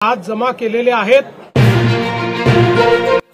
आज जमा केलेले आहेत।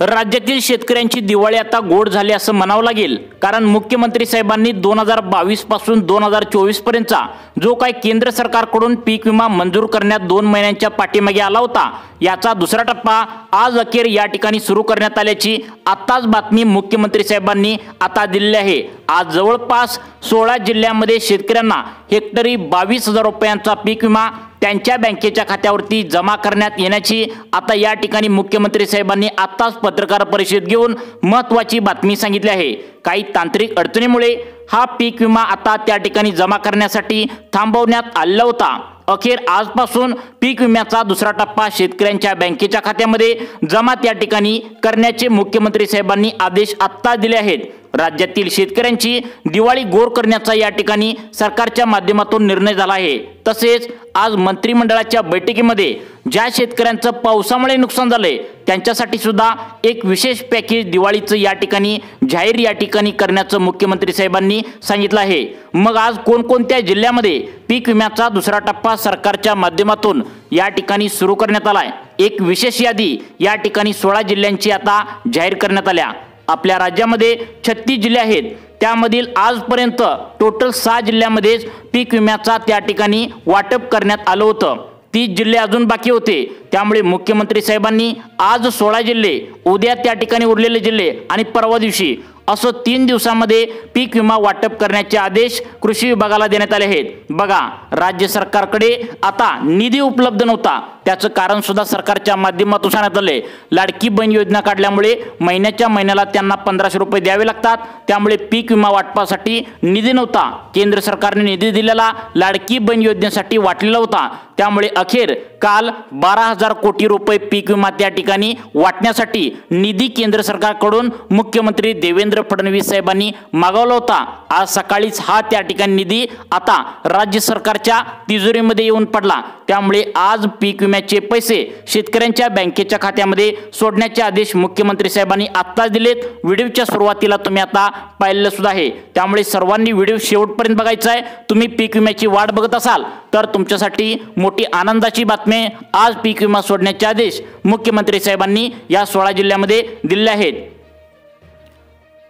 राज्यातील शेतकऱ्यांची दिवाळी आता गोड झाली असं म्हणावं लागेल, कारण मुख्यमंत्री साहेबांनी 2022 पासून 2024 पर्यंतचा जो काही केंद्र सरकारकडून पीक विमा मंजूर करण्यात 2 महिन्यांच्या पाठीमागे आला होता, याचा दुसरा टप्पा आज अखेर या ठिकाणी सुरू करण्यात आल्याची आताच बातमी मुख्यमंत्री साहेबांनी आता दिली आहे। आज जवळपास 16 जिल्ह्यांमध्ये शेतकऱ्यांना हेक्टरी 22,000 रुपयांचा पीक विमा त्यांच्या बँकेच्या खात्यावरती जमा करण्यात येण्याची आता या ठिकाणी मुख्यमंत्री साहेबांनी आताच पत्रकार परिषद घेऊन महत्त्वाची बातमी सांगितली आहे। काही तांत्रिक अडचणीमुळे हा पीक विमा आता त्या ठिकाणी जमा करण्यासाठी थांबवण्यात आला होता। अखेर आजपासून पीक विम्याचा दुसरा टप्पा शेतकऱ्यांच्या बँकेच्या खात्यामध्ये जमा त्या ठिकाणी करण्याचे मुख्यमंत्री साहेबांनी आदेश आत्ता दिले आहेत। राज्यातील शेतकऱ्यांची दिवाळी गोड करण्याचा या ठिकाणी सरकारच्या माध्यमातून निर्णय झाला आहे। तसेच आज मंत्रिमंडळाच्या बैठकीमध्ये ज्या शेतकऱ्यांचं पावसामुळे नुकसान झाले त्यांच्यासाठी सुद्धा एक विशेष पॅकेज दिवाळीचं या ठिकाणी जाहीर या ठिकाणी करण्याचं मुख्यमंत्री साहेबांनी सांगितलं आहे। मग आज कोणकोणत्या जिल्ह्यामध्ये पीक विम्याचा दुसरा टप्पा सरकारच्या माध्यमातून या ठिकाणी सुरू करण्यात आलाय, एक विशेष यादी या ठिकाणी 16 जिल्ह्यांची आता जाहीर करण्यात आल्या। आपल्या राज्यामध्ये 36 जिल्हे आहेत, त्यामधील आजपर्यंत टोटल 6 जिल्ह्यांमध्येच पीक विम्याचा त्या ठिकाणी वाटप करण्यात आलं होतं। 30 जिल्हे अजून बाकी होते, त्यामुळे मुख्यमंत्री साहेबांनी आज 16 जिल्हे, उद्या त्या ठिकाणी उरलेले जिल्हे आणि परवा दिवशी असं 3 दिवसांमध्ये पीक विमा वाटप करण्याचे आदेश कृषी विभागाला देण्यात आले आहेत। बघा, राज्य सरकारकडे आता निधी उपलब्ध नव्हता, त्याचं कारण सुद्धा सरकारच्या माध्यमातून सांगण्यात आले। लाडकी बहीण योजना काढल्यामुळे महिन्याच्या महिन्याला त्यांना 1500 रुपये द्यावे लागतात, त्यामुळे पीक विमा वाटपासाठी निधी नव्हता। केंद्र सरकारने निधी दिलेला लाडकी बहीण योजनेसाठी वाटलेला होता, त्यामुळे अखेर काल 12,000 कोटी रुपये पीक विमा त्या ठिकाणी वाटण्यासाठी निधी केंद्र सरकारकडून मुख्यमंत्री देवेंद्र फडणवीस साहेबांनी मागवला होता। आज सकाळीच हा त्या ठिकाणी निधी आता राज्य सरकारच्या तिजोरीमध्ये येऊन पडला, त्यामुळे आज पीक विम्याचे पैसे शेतकऱ्यांच्या बँकेच्या खात्यामध्ये सोडण्याचे आदेश मुख्यमंत्री साहेबांनी आत्ताच दिलेत। व्हिडिओच्या सुरुवातीला तुम्ही आता पाहिलं सुद्धा आहे, त्यामुळे सर्वांनी व्हिडिओ शेवटपर्यंत बघायचा आहे। तुम्ही पीक विम्याची वाट बघत असाल तर तुमच्यासाठी मोठी आनंदाची बातमी, आज पीक विमा सोडण्याचे आदेश मुख्यमंत्री साहेबांनी या 16 जिल्ह्यांमध्ये दिले आहेत।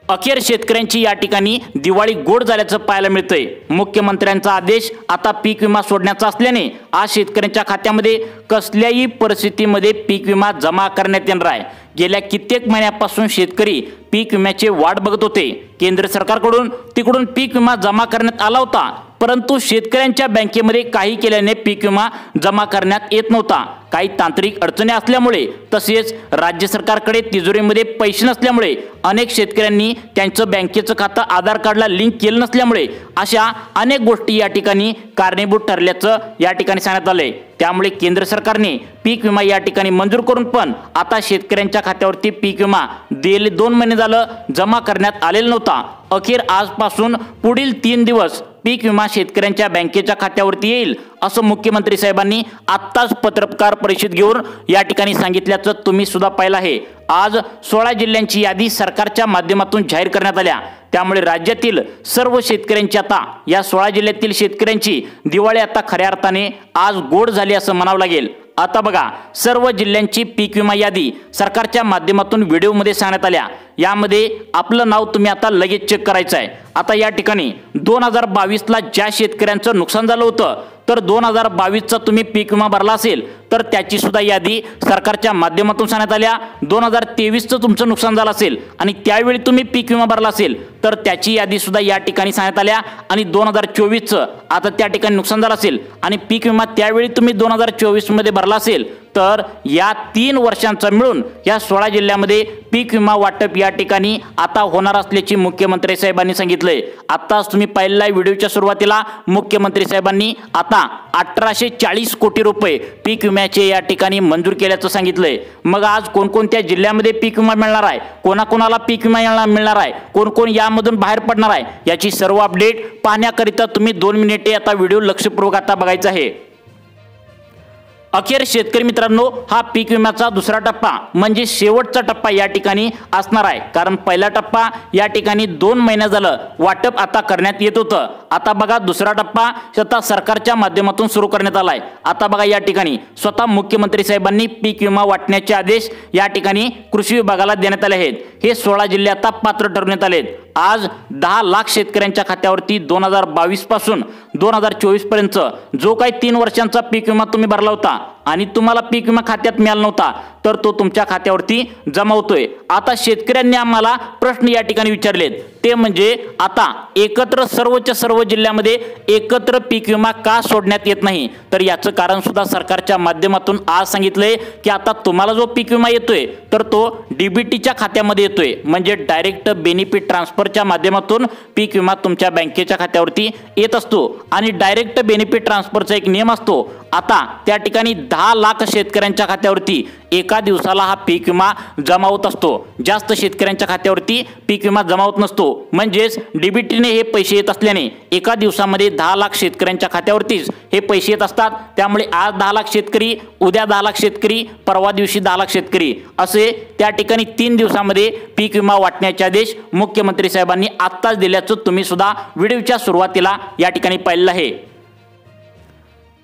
अखेर शेतकऱ्यांची या ठिकाणी दिवाळी गोड झाल्याचं पाहायला मिळतंय। मुख्यमंत्र्यांचा आदेश आता पीक विमा सोडण्याचा असल्याने आज शेतकऱ्यांच्या खात्यामध्ये कसल्याही परिस्थितीमध्ये पीक विमा जमा करण्यात येणार आहे। गेल्या कित्येक महिन्यापासून शेतकरी पीक विम्याची वाट बघत होते। केंद्र सरकारकडून तिकडून पीक विमा जमा करण्यात आला होता, परंतु शेतकऱ्यांच्या बँकेमध्ये काही केल्याने पीक विमा जमा करण्यात येत नव्हता। काही तांत्रिक अडचणी असल्यामुळे तसेच राज्य सरकारकडे तिजोरीमध्ये पैसे नसल्यामुळे अनेक शेतकऱ्यांनी त्यांचं बँकेचं खातं आधार कार्डला लिंक केलं नसल्यामुळे अशा अनेक गोष्टी या ठिकाणी कारणीभूत ठरल्याचं या ठिकाणी सांगण्यात आलंय। त्यामुळे केंद्र सरकारने पीक विमा या ठिकाणी मंजूर करून पण आता शेतकऱ्यांच्या खात्यावरती पीक विमा गेले 2 महिने झालं जमा करण्यात आलेला नव्हता। अखेर आजपासून पुढील 3 दिवस पीक विमा शेतकऱ्यांच्या बँकेच्या खात्यावरती येईल असं मुख्यमंत्री साहेबांनी आत्ताच पत्रकार परिषद घेऊन या ठिकाणी सांगितल्याचं तुम्ही सुद्धा पाहिलं आहे। आज 16 जिल्ह्यांची यादी सरकारच्या माध्यमातून जाहीर करण्यात आल्या, त्यामुळे राज्यातील सर्व शेतकऱ्यांची आता या 16 जिल्ह्यातील शेतकऱ्यांची दिवाळी आता खऱ्या अर्थाने आज गोड झाली असं म्हणावं लागेल। आता बघा, सर्व जिल्ह्यांची पीक विमा यादी सरकारच्या माध्यमातून व्हिडिओमध्ये सांगण्यात आल्या। यामध्ये आपलं नाव तुम्ही आता लगेच चेक करायचं आहे। आता या ठिकाणी 2022ला ज्या शेतकऱ्यांचं नुकसान झालं होतं तर 2022चा तुम्ही पीक विमा भरला असेल तर त्याची सुद्धा यादी सरकारच्या माध्यमातून सांगण्यात आल्या। 2023चं तुमचं नुकसान झालं असेल आणि त्यावेळी तुम्ही पीक विमा भरला असेल तर त्याची यादी सुद्धा या ठिकाणी सांगण्यात आल्या। आणि 2024चं आता त्या ठिकाणी नुकसान झालं असेल आणि पीक विमा त्यावेळी तुम्ही 2024 मध्ये भरला असेल तर या 3 वर्षांचा मिळून या 16 जिल्ह्यामध्ये पीक विमा वाटप या ठिकाणी आता होणार असल्याची मुख्यमंत्री साहेबांनी सांगितलंय। आताच तुम्ही पाहिलेला व्हिडिओच्या सुरुवातीला मुख्यमंत्री साहेबांनी आता 1840 कोटी रुपये पीक विम्याचे या ठिकाणी मंजूर केल्याचं सांगितलंय। मग आज कोणकोणत्या जिल्ह्यामध्ये पीक विमा मिळणार आहे, कोणाकोणाला पीक विमा मिळणार आहे, कोण कोण यामधून बाहेर पडणार आहे, याची सर्व अपडेट पाहण्याकरिता तुम्ही 2 मिनिटे आता व्हिडिओ लक्षपूर्वक आता बघायचा आहे। अखेर शेतकरी मित्रांनो, हा पीक विम्याचा दुसरा टप्पा म्हणजे शेवटचा टप्पा या ठिकाणी असणार आहे। कारण पहिला टप्पा या ठिकाणी 2 महिने झालं वाटप आता करण्यात येत होतं। आता बघा दुसरा टप्पा स्वतः सरकारच्या माध्यमातून सुरू करण्यात आलाय। आता बघा या ठिकाणी स्वतः मुख्यमंत्री साहेबांनी पीक विमा वाटण्याचे आदेश या ठिकाणी कृषी विभागाला देण्यात आले आहेत। हे 16 जिल्हे आता पात्र ठरवण्यात आलेत। आज 10 लाख शेतकऱ्यांच्या खात्यावरती 2022 पासून 2024 पर्यंत जो काही 3 वर्षांचा पीक विमा तुम्ही भरला होता आणि तुम्हाला पीक विमा खात्यात मिळाला नव्हता तर तो तुमच्या खात्यावरती जमा होतोय। आता शेतकऱ्यांनी आम्हाला प्रश्न या ठिकाणी विचारलेत, ते म्हणजे आता एकत्र सर्व जिल्ह्यामध्ये एकत्र पीक विमा का सोडण्यात येत नाही। तर याचं कारण सुद्धा सरकारच्या माध्यमातून आज सांगितलंय की आता तुम्हाला जो पीक विमा येतोय तर तो डीबीटीच्या खात्यामध्ये येतोय, म्हणजे डायरेक्ट बेनिफिट ट्रान्सफरच्या माध्यमातून पीक विमा तुमच्या बँकेच्या खात्यावरती येत असतो। आणि डायरेक्ट बेनिफिट ट्रान्सफरचा एक नियम असतो। आता त्या ठिकाणी 10 लाख शेतकऱ्यांच्या खात्यावरती एका दिवसाला हा पीक विमा जमा होत असतो। जास्त शेतकऱ्यांच्या खात्यावरती पीक विमा जमा होत नसतो, म्हणजेच डीबीटीने हे पैसे येत असल्याने एका दिवसामध्ये 10 लाख शेतकऱ्यांच्या खात्यावरतीच हे पैसे येत असतात। त्यामुळे आज 10 लाख शेतकरी, उद्या 10 लाख शेतकरी, परवा दिवशी 10 लाख शेतकरी, असे त्या ठिकाणी 3 दिवसामध्ये पीक विमा वाटण्याचे आदेश मुख्यमंत्री साहेबांनी आत्ताच दिल्याचं तुम्ही सुद्धा व्हिडिओच्या सुरुवातीला या ठिकाणी पाहिलं आहे।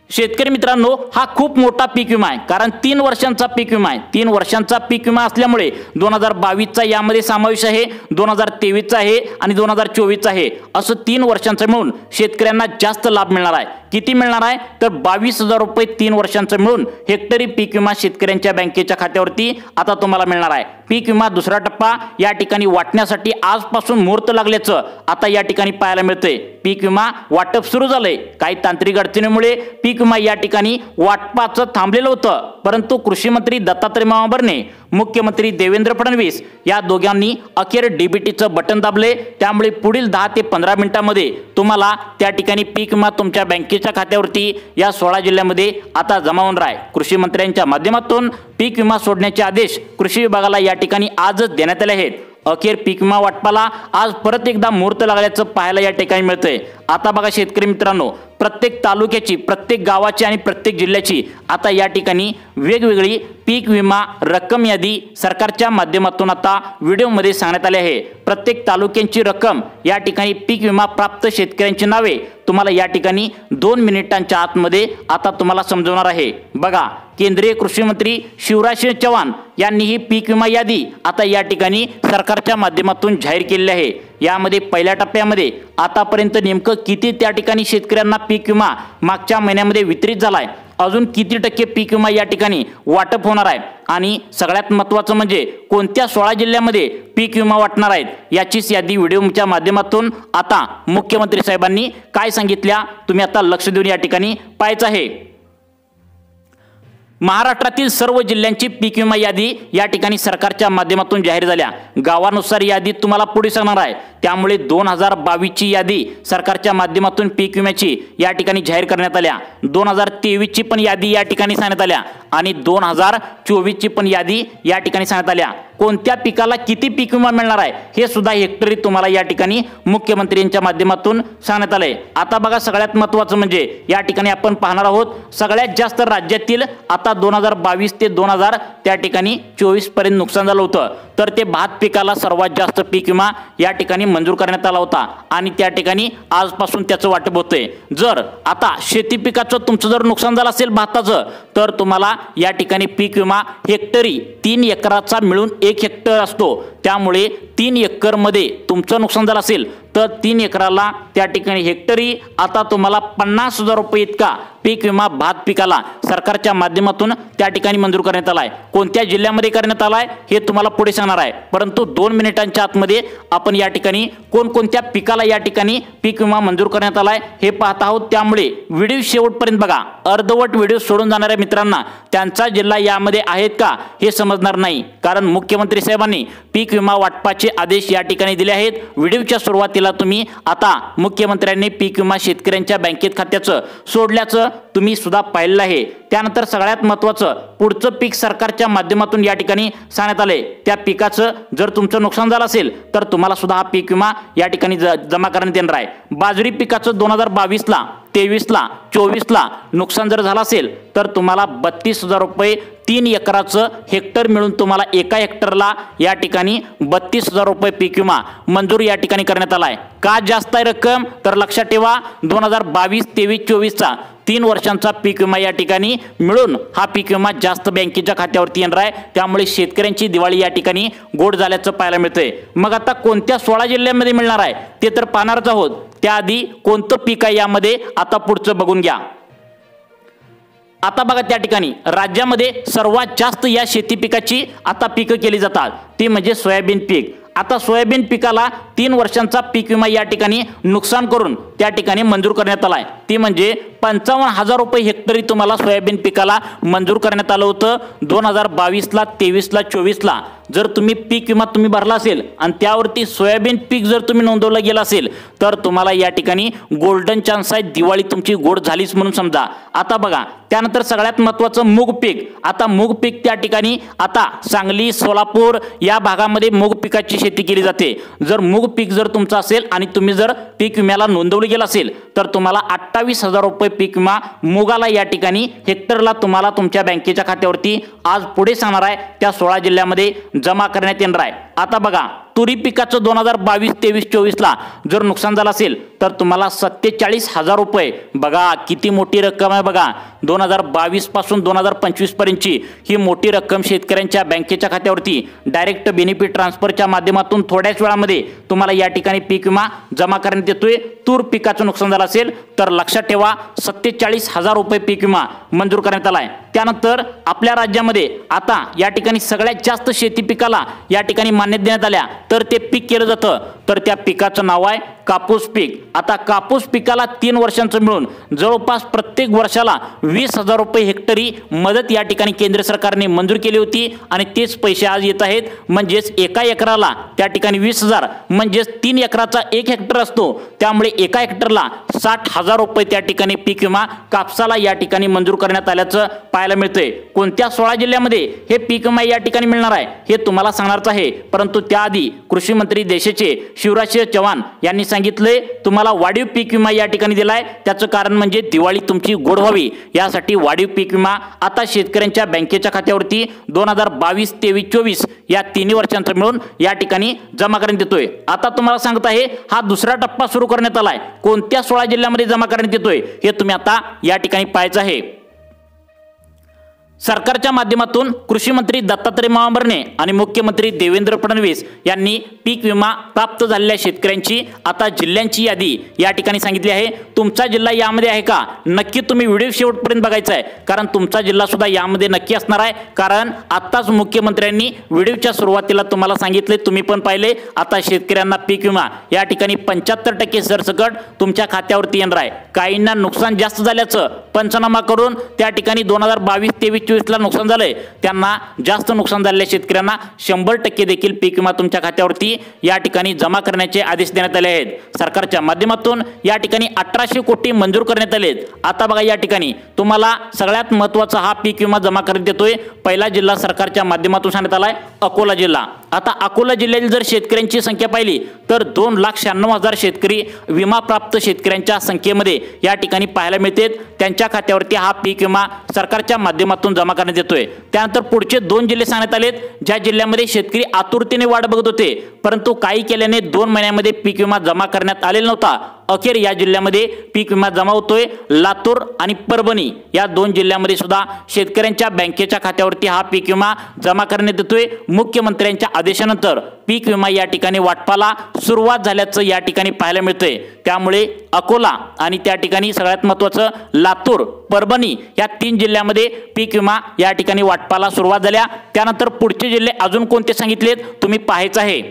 शेतकरी मित्रांनो, हा खूप मोठा पीक विमा आहे, कारण 3 वर्षांचा पीक विमा आहे। 3 वर्षांचा पीक विमा असल्यामुळे 2022चा यामध्ये समावेश आहे, 2023चा आहे आणि 2024चा आहे, असं 3 वर्षांचं मिळून शेतकऱ्यांना जास्त लाभ मिळणार आहे। किती मिळणार आहे तर 22,000 रुपये 3 वर्षांचं मिळून हेक्टरी पीक विमा शेतकऱ्यांच्या बँकेच्या खात्यावरती आता तुम्हाला मिळणार आहे। पीक विमा दुसरा टप्पा या ठिकाणी वाटण्यासाठी आजपासून मुहूर्त लागल्याचं आता या ठिकाणी पाहायला मिळतंय। पीक विमा वाटप सुरू झालंय। काही तांत्रिक अडचणीमुळे पीक विमा या ठिकाणी वाटपाचं थांबलेलं होतं, परंतु कृषी मंत्री दत्तात्रय मामाभरणे, मुख्यमंत्री देवेंद्र फडणवीस या दोघांनी अखेर डीबीटीचं बटन दाबले। त्यामुळे पुढील 10 ते 15 मिनिटांमध्ये तुम्हाला त्या ठिकाणी पीक विमा तुमच्या बँकेच्या खात्यावरती या 16 जिल्ह्यामध्ये आता जमा होणार आहे। कृषी मंत्र्यांच्या माध्यमातून पीक विमा सोडण्याचे आदेश कृषी विभागाला या ठिकाणी आजच देण्यात आले आहेत। अखेर पीक विमा वाटपाला आज परत एकदा मुहूर्त लागल्याचं पाहायला या ठिकाणी मिळतंय। आता बघा शेतकरी मित्रांनो, प्रत्येक तालुक्याची, प्रत्येक गावाची आणि प्रत्येक जिल्ह्याची आता या ठिकाणी वेगवेगळी पीक विमा रक्कम यादी सरकारच्या माध्यमातून आता व्हिडिओमध्ये सांगण्यात आले आहे। प्रत्येक तालुक्यांची रक्कम या ठिकाणी पीक विमा प्राप्त शेतकऱ्यांची नावे तुम्हाला या ठिकाणी 2 मिनिटांच्या आतमध्ये आता तुम्हाला समजवणार आहे। बघा, केंद्रीय कृषी मंत्री शिवराज सिंह चौहान यांनी ही पीक विमा यादी आता या ठिकाणी सरकारच्या माध्यमातून जाहीर केलेली आहे। यामध्ये पहिल्या टप्प्यामध्ये आतापर्यंत नेमकं किती त्या ठिकाणी शेतकऱ्यांना पीक विमा मागच्या महिन्यामध्ये वितरित झालाय, अजून किती टक्के पीक विमा या ठिकाणी वाटप होणार आहे आणि सगळ्यात महत्त्वाचं म्हणजे कोणत्या 16 जिल्ह्यामध्ये पीक विमा वाटणार आहेत याचीच यादी व्हिडिओच्या माध्यमातून आता मुख्यमंत्री साहेबांनी काय सांगितल्या तुम्ही आता लक्ष देऊन या ठिकाणी पाहायचं आहे। महाराष्ट्रातील सर्व जिल्ह्यांची पीक विमा यादी या ठिकाणी सरकारच्या माध्यमातून जाहीर झाल्या। गावानुसार यादी तुम्हाला पुढे सांगणार आहे। त्यामुळे 2022 ची यादी सरकारच्या माध्यमातून पीक विम्याची या ठिकाणी जाहीर करण्यात आल्या। 2023 ची पण यादी या ठिकाणी सांगण्यात आल्या आणि 2024 ची पण यादी या ठिकाणी सांगण्यात आल्या। कोणत्या पिकाला किती पीक विमा मिळणार आहे हे सुद्धा हेक्टरी तुम्हाला या ठिकाणी मुख्यमंत्र्यांच्या माध्यमातून सांगण्यात आलंय। आता बघा, सगळ्यात महत्त्वाचं म्हणजे या ठिकाणी आपण पाहणार आहोत सगळ्यात जास्त राज्यातील आता 2022 ते 2000 त्या ठिकाणी 24 पर्यंत नुकसान झालं होतं, तर ते भात पिकाला सर्वात जास्त पीक विमा या ठिकाणी मंजूर करण्यात आला होता आणि त्या ठिकाणी आजपासून त्याचं वाटप होतंय। जर आता शेती पिकाचं तुमचं जर नुकसान झालं असेल भाताचं, तर तुम्हाला या ठिकाणी पीक विमा हेक्टरी 3 एकराचा मिळून 1 हेक्टर असतो। त्यामुळे 3 एकरमध्ये तुमचं नुकसान झालं असेल तर 3 एकराला त्या ठिकाणी हेक्टरी आता तुम्हाला 50,000 रुपये इतका पीक विमा भात पिकाला सरकारच्या माध्यमातून त्या ठिकाणी मंजूर करण्यात आलाय। कोणत्या जिल्ह्यामध्ये करण्यात आलाय हे तुम्हाला पुढे सांगणार आहे, परंतु 2 मिनिटांच्या आतमध्ये आपण या ठिकाणी कोणकोणत्या पिकाला या ठिकाणी पीक विमा मंजूर करण्यात आलाय हे पाहत आहोत। त्यामुळे व्हिडिओ शेवटपर्यंत बघा। अर्धवट व्हिडिओ सोडून जाणाऱ्या मित्रांना त्यांचा जिल्हा यामध्ये आहेत का हे समजणार नाही, कारण मुख्यमंत्री साहेबांनी पीक विमा वाटपाचे आदेश या ठिकाणी दिले आहेत। व्हिडिओच्या सुरुवातीला तुम्ही आता मुख्यमंत्र्यांनी पीक विमा शेतकऱ्यांच्या बँकेत खात्याचं सोडल्याचं तुम्ही सुद्धा पाहिलेलं आहे। त्यानंतर सगळ्यात महत्त्वाचं पुढचं पीक सरकारच्या माध्यमातून या ठिकाणी सांगण्यात आले, त्या पिकाचं जर तुमचं नुकसान झालं असेल तर तुम्हाला सुद्धा हा पीक विमा या ठिकाणी जमा करण्यात येणार आहे। बाजरी पिकाचं 2022ला 23ला 24ला नुकसान जर झालं असेल तर तुम्हाला 32,000 रुपये 3 एकराचं हेक्टर मिळून तुम्हाला एका हेक्टरला या ठिकाणी 32,000 रुपये पीक विमा मंजूर या ठिकाणी करण्यात आला आहे। का जास्त आहे रक्कम तर लक्षात ठेवा 2022, 23, 24चा 3 वर्षांचा पीक विमा या ठिकाणी मिळून हा पीक विमा जास्त बँकेच्या खात्यावरती येणार आहे। त्यामुळे शेतकऱ्यांची दिवाळी या ठिकाणी गोड झाल्याचं पाहायला मिळतंय। मग आता कोणत्या 16 जिल्ह्यांमध्ये मिळणार आहे ते तर पाहणारच आहोत। त्याआधी कोणतं पीक आहे यामध्ये आता पुढचं बघून घ्या। आता बघा त्या ठिकाणी राज्यामध्ये सर्वात जास्त या शेती पिकाची आता पिकं केली जातात ती म्हणजे सोयाबीन पीक। आता सोयाबीन पिकाला 3 वर्षांचा पीक विमा या ठिकाणी नुकसान करून त्या ठिकाणी मंजूर करण्यात आलाय, ती म्हणजे 55,000 रुपये हेक्टरी तुम्हाला सोयाबीन पिकाला मंजूर करण्यात आलं होतं 2022ला 23ला 24ला। जर तुम्ही पीक विमा तुम्ही भरला असेल आणि त्यावरती सोयाबीन पीक जर तुम्ही नोंदवलं गेलं असेल तर तुम्हाला या ठिकाणी गोल्डन चान्स आहे, दिवाळी तुमची गोड झालीच म्हणून समजा। आता बघा त्यानंतर सगळ्यात महत्त्वाचं मूग पीक। आता मूग पीक त्या ठिकाणी आता सांगली, सोलापूर या भागामध्ये मूग पिकाची शेती केली जाते। जर मूग पीक जर तुमचं असेल आणि तुम्ही जर पीक विम्याला नोंदवले गेला असेल तर तुम्हाला 28,000 रुपये पीक विमा मुगाला या ठिकाणी हेक्टरला तुम्हाला तुमच्या बँकेच्या खात्यावरती आज पुढे सांगणार आहे त्या 16 जिल्ह्यामध्ये जमा करण्यात येणार आहे। आता बघा तुरी पिकाचं 2022, 23, 24ला जर नुकसान झालं असेल तर तुम्हाला 47,000 रुपये, बघा किती मोठी रक्कम आहे बघा। 2022 पासून 2025 पर्यंतची ही मोठी रक्कम शेतकऱ्यांच्या बँकेच्या खात्यावरती डायरेक्ट बेनिफिट ट्रान्सफरच्या माध्यमातून थोड्याच वेळामध्ये तुम्हाला या ठिकाणी पीक विमा जमा करण्यात येतोय। तूर पिकाचं नुकसान झालं असेल तर लक्षात ठेवा 47,000 रुपये पीक विमा मंजूर करण्यात आलाय। त्यानंतर आपल्या राज्यामध्ये आता या ठिकाणी सगळ्यात जास्त शेती पिकाला या ठिकाणी मान्यता देण्यात आल्या तर ते पीक केलं जातं तर त्या पिकाचं नाव आहे कापूस पीक। आता कापूस पिकाला 3 वर्षांचं मिळून जवळपास प्रत्येक वर्षाला 20,000 रुपये हेक्टरी मदत या ठिकाणी केंद्र सरकारने मंजूर केली होती आणि तेच पैसे आज येत आहेत। म्हणजेच एका एकराला त्या ठिकाणी 20,000 म्हणजेच 3 एकराचा 1 हेक्टर असतो, त्यामुळे एका हेक्टरला 60,000 रुपये त्या ठिकाणी पीक विमा कापसाला या ठिकाणी मंजूर करण्यात आल्याचं पाहायला मिळतंय। कोणत्या 16 जिल्ह्यामध्ये हे पीक विमा या ठिकाणी मिळणार आहे हे तुम्हाला सांगणारच आहे, परंतु त्याआधी कृषी मंत्री देशाचे शिवराज चव्हाण यांनी सांगितले तुम्हाला वाढीव पीक विमा या ठिकाणी दिलाय, त्याचं कारण म्हणजे दिवाळी तुमची गोड व्हावी यासाठी वाढीव पीक विमा आता शेतकऱ्यांच्या बँकेच्या खात्यावरती 2022, 23, 24 या 3 वर्षांचा मिळून या ठिकाणी जमा करण्यात येतोय। आता तुम्हाला सांगत आहे हा दुसरा टप्पा सुरू करण्यात आलाय, कोणत्या 16 जिल्ह्यामध्ये जमा करण्यात येतोय हे तुम्ही आता या ठिकाणी पाहायचं आहे। सरकारच्या माध्यमातून कृषी मंत्री दत्तात्रय मामांबर्ने आणि मुख्यमंत्री देवेंद्र फडणवीस यांनी पीक विमा प्राप्त झालेल्या शेतकऱ्यांची आता जिल्ह्यांची यादी या ठिकाणी सांगितली आहे। तुमचा जिल्हा यामध्ये आहे का नक्की तुम्ही व्हिडिओ शेवटपर्यंत बघायचा आहे, कारण तुमचा जिल्हा सुद्धा यामध्ये नक्की असणार आहे। कारण आताच मुख्यमंत्र्यांनी व्हिडिओच्या सुरुवातीला तुम्हाला सांगितले, तुम्ही पण पाहिले, आता शेतकऱ्यांना पीक विमा या ठिकाणी 75% सरसकट तुमच्या खात्यावरती येणार आहे। काहींना नुकसान जास्त झाल्याचं पंचनामा करून त्या ठिकाणी 2022, 23, 24ला नुकसान झालंय त्यांना जास्त नुकसान झालेल्या शेतकऱ्यांना 100% देखील पीक विमा तुमच्या खात्यावरती या ठिकाणी जमा करण्याचे आदेश देण्यात आले आहेत। सरकारच्या माध्यमातून या ठिकाणी 1800 कोटी मंजूर करण्यात आले। आता बघा या ठिकाणी तुम्हाला सगळ्यात महत्त्वाचा हा पीक विमा जमा करण्यात येतोय। पहिला जिल्हा सरकारच्या माध्यमातून सांगण्यात आलाय अकोला जिल्हा। आता अकोला जिल्ह्यातील जर शेतकऱ्यांची संख्या पाहिली तर 2,96,000 शेतकरी विमा प्राप्त शेतकऱ्यांच्या संख्येमध्ये या ठिकाणी पाहायला मिळते। त्यांच्या खात्यावरती हा पीक विमा सरकारच्या माध्यमातून जमा करण्यात येतोय। त्यानंतर पुढचे 2 जिल्हे सांगण्यात आलेत ज्या जिल्ह्यामध्ये शेतकरी आतुरतेने वाट बघत होते, परंतु काही केल्याने 2 महिन्यामध्ये पीक विमा जमा करण्यात आलेला नव्हता। अखेर या जिल्ह्यामध्ये पीक विमा जमा होतोय। लातूर आणि परभणी या 2 जिल्ह्यामध्ये सुद्धा शेतकऱ्यांच्या बँकेच्या खात्यावरती हा पीक विमा जमा करण्यात येतोय। मुख्यमंत्र्यांच्या आदेशानंतर पीक विमा या ठिकाणी वाटपाला सुरुवात झाल्याचं या ठिकाणी पाहायला मिळतंय। त्यामुळे अकोला आणि त्या ठिकाणी सगळ्यात महत्त्वाचं लातूर, परभणी या 3 जिल्ह्यामध्ये पीक विमा या ठिकाणी वाटपाला सुरुवात झाल्या। त्यानंतर पुढचे जिल्हे अजून कोणते सांगितलेत तुम्ही पाहायचं आहे।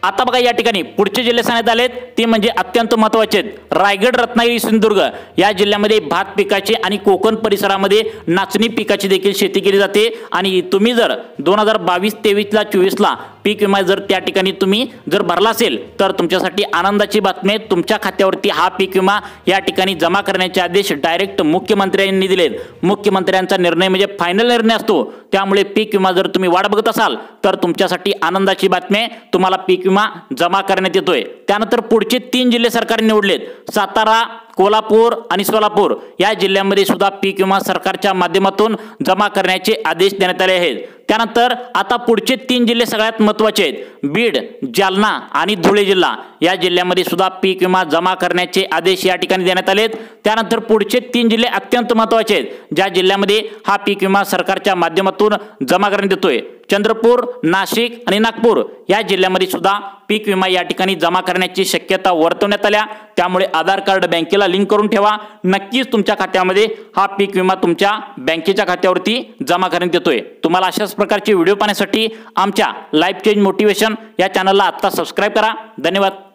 आता बघा या ठिकाणी पुढचे जिल्हे सांगण्यात आलेत ते म्हणजे अत्यंत महत्त्वाचे आहेत. रायगड, रत्नागिरी, सिंधुदुर्ग या जिल्ह्यामध्ये भात पिकाची आणि कोकण परिसरामध्ये नाचणी पिकाची देखील शेती केली जाते. आणि तुम्ही जर 2022-23ला 24ला पीक विमा जर त्या ठिकाणी तुम्ही जर भरला असेल तर तुमच्यासाठी आनंदाची बातमी आहे. तुमच्या खात्यावरती हा पीक विमा या ठिकाणी जमा करण्याचे आदेश डायरेक्ट मुख्यमंत्र्यांनी दिलेत. मुख्यमंत्र्यांचा निर्णय म्हणजे फायनल निर्णय असतो. त्यामुळे पीक विमा जर तुम्ही वाट बघत असाल तर तुमच्यासाठी आनंदाची बातमी आहे, तुम्हाला पीक विमा जमा करण्यात येतोय. त्यानंतर पुढचे 3 जिल्हे सरकारने निवडलेत. सातारा, कोल्हापूर आणि सोलापूर या जिल्ह्यांमध्ये सुद्धा पीक विमा सरकारच्या माध्यमातून जमा करण्याचे आदेश देण्यात आले आहेत. त्यानंतर आता पुढचे 3 जिल्हे सगळ्यात महत्त्वाचे आहेत. बीड, जालना आणि धुळे जिल्हा या जिल्ह्यामध्ये सुद्धा पीक विमा जमा करण्याचे आदेश या ठिकाणी देण्यात आलेत. त्यानंतर पुढचे 3 जिल्हे अत्यंत महत्त्वाचे आहेत ज्या जिल्ह्यामध्ये हा पीक विमा सरकारच्या माध्यमातून जमा करण्यात येतोय. चंद्रपूर, नाशिक आणि नागपूर या जिल्ह्यामध्ये सुद्धा पीक विमा या ठिकाणी जमा करण्याची शक्यता वर्तवण्यात आल्या. त्यामुळे आधार कार्ड बँकेला लिंक करून ठेवा. नक्कीच तुमच्या खात्यामध्ये हा पीक विमा तुमच्या बँकेच्या खात्यावरती जमा करण्यात येतोय. तुम्हाला अशाच प्रकारचे व्हिडिओ पाहण्यासाठी आमच्या लाईफ चेंज मोटिवेशन या चॅनलला आत्ता सबस्क्राईब करा. धन्यवाद.